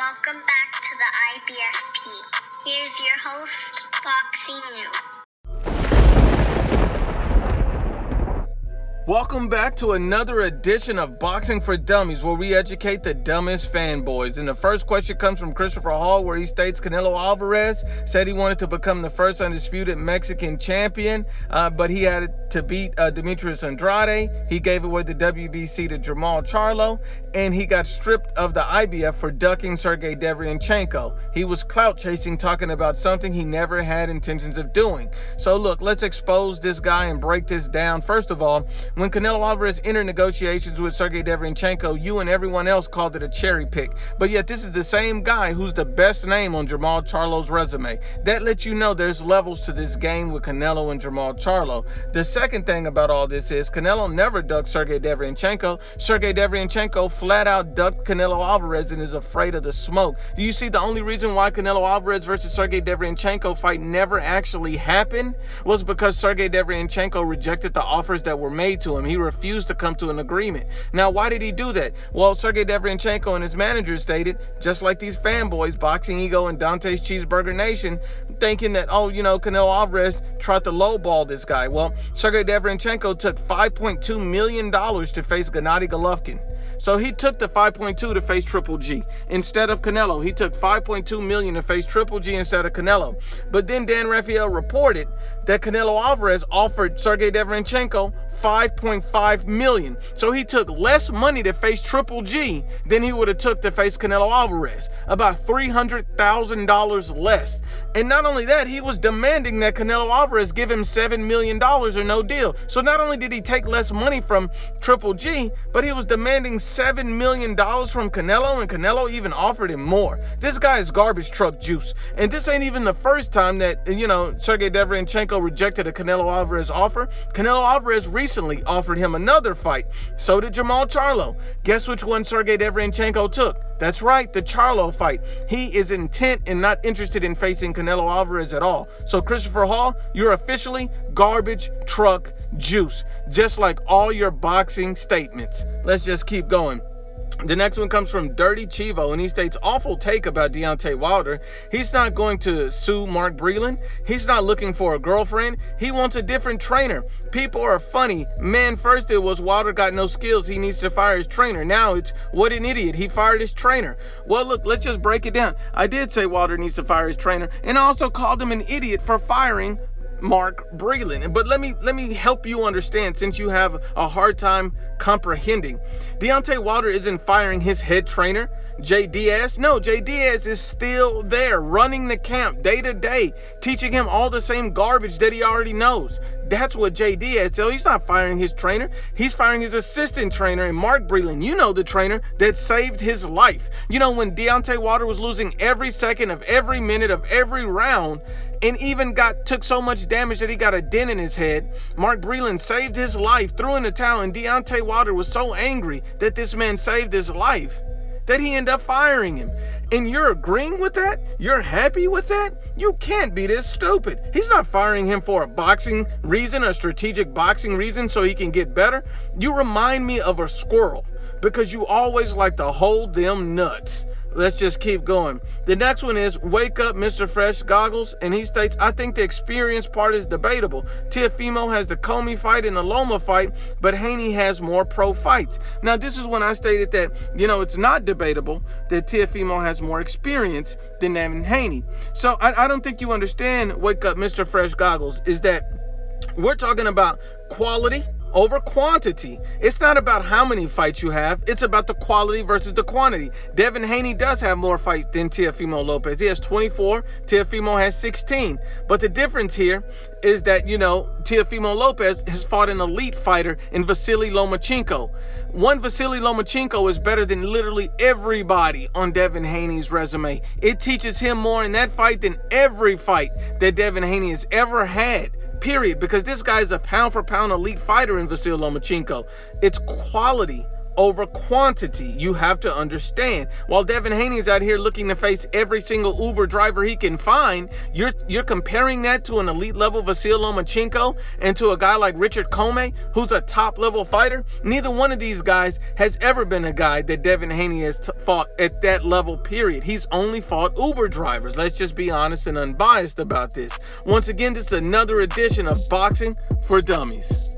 Welcome back to the IBFP. Here's your host, Boxing News. Welcome back to another edition of Boxing for Dummies, where we educate the dumbest fanboys. And the first question comes from Christopher Hall, where he states Canelo Alvarez said he wanted to become the first undisputed Mexican champion, but he had to beat Demetrius Andrade. He gave away the WBC to Jamal Charlo, and he got stripped of the IBF for ducking Sergey Derevyanchenko. He was clout chasing, talking about something he never had intentions of doing. So look, let's expose this guy and break this down. First of all, when Canelo Alvarez entered negotiations with Sergey Derevyanchenko, you and everyone else called it a cherry pick. But yet this is the same guy who's the best name on Jamal Charlo's resume. That lets you know there's levels to this game with Canelo and Jamal Charlo. The second thing about all this is Canelo never ducked Sergey Derevyanchenko. Sergey Derevyanchenko flat out ducked Canelo Alvarez and is afraid of the smoke. Do you see the only reason why Canelo Alvarez versus Sergey Derevyanchenko fight never actually happened was because Sergey Derevyanchenko rejected the offers that were made to him. He refused to come to an agreement. Now, why did he do that? Well, Sergey Derevyanchenko and his manager stated, just like these fanboys, Boxing Ego and Dante's Cheeseburger Nation, thinking that, Canelo Alvarez tried to lowball this guy. Well, Sergey Derevyanchenko took $5.2 million to face Gennady Golovkin. So he took the 5.2 to face Triple G instead of Canelo. He took 5.2 million to face Triple G instead of Canelo. But then Dan Rafael reported that Canelo Alvarez offered Sergey Derevyanchenko 5.5 million. So he took less money to face Triple G than he would have took to face Canelo Alvarez. About $300,000 less. And not only that, he was demanding that Canelo Alvarez give him $7 million or no deal. So not only did he take less money from Triple G, but he was demanding $7 million from Canelo, and Canelo even offered him more. This guy is garbage truck juice. And this ain't even the first time that, Sergey Derevyanchenko rejected a Canelo Alvarez offer. Canelo Alvarez recently offered him another fight. So did Jamal Charlo. Guess which one Sergey Derevyanchenko took? That's right, the Charlo fight. He is intent and not interested in facing Canelo Alvarez at all. So Christopher Hall, you're officially garbage truck juice, just like all your boxing statements. Let's just keep going. The next one comes from Dirty Chivo, and he states, awful take about Deontay Wilder. He's not going to sue Mark Breland. He's not looking for a girlfriend. He wants a different trainer. People are funny. Man, first it was Wilder got no skills. He needs to fire his trainer. Now it's, what an idiot. He fired his trainer. Well, look, let's just break it down. I did say Wilder needs to fire his trainer, and I also called him an idiot for firing Mark Breland. But let me help you understand, since you have a hard time comprehending. Deontay Wilder isn't firing his head trainer, Jay Diaz. No, Jay Diaz is still there, running the camp day to day, teaching him all the same garbage that he already knows. That's what Jay Diaz. So he's not firing his trainer. He's firing his assistant trainer, and Mark Breland, the trainer that saved his life. When Deontay Wilder was losing every second of every minute of every round, and even took so much damage that he got a dent in his head, Mark Breland saved his life, threw in the towel, and Deontay Wilder was so angry that this man saved his life that he ended up firing him. And you're agreeing with that? You're happy with that? You can't be this stupid. He's not firing him for a boxing reason, a strategic boxing reason so he can get better. You remind me of a squirrel because you always like to hold them nuts. Let's just keep going. The next one is Wake Up Mr. Fresh Goggles, and he states, I think the experience part is debatable. Teofimo has the Comey fight and the Loma fight, but Haney has more pro fights. Now, this is when I stated that, it's not debatable that Teofimo has more experience than Devin Haney. So I don't think you understand, Wake Up Mr. Fresh Goggles, is that we're talking about quality over quantity. It's not about how many fights you have. It's about the quality versus the quantity. Devin Haney does have more fights than Teofimo Lopez. He has 24. Teofimo has 16. But the difference here is that, Teofimo Lopez has fought an elite fighter in Vasily Lomachenko. One Vasily Lomachenko is better than literally everybody on Devin Haney's resume. It teaches him more in that fight than every fight that Devin Haney has ever had. Period. Because this guy is a pound-for-pound elite fighter in Vasily Lomachenko. It's quality over quantity. You have to understand. While Devin Haney is out here looking to face every single Uber driver he can find, you're comparing that to an elite level Vasil Lomachenko and to a guy like Richard Comey, who's a top level fighter. Neither one of these guys has ever been a guy that Devin Haney has fought at that level, period. He's only fought Uber drivers. Let's just be honest and unbiased about this. Once again, this is another edition of Boxing for Dummies.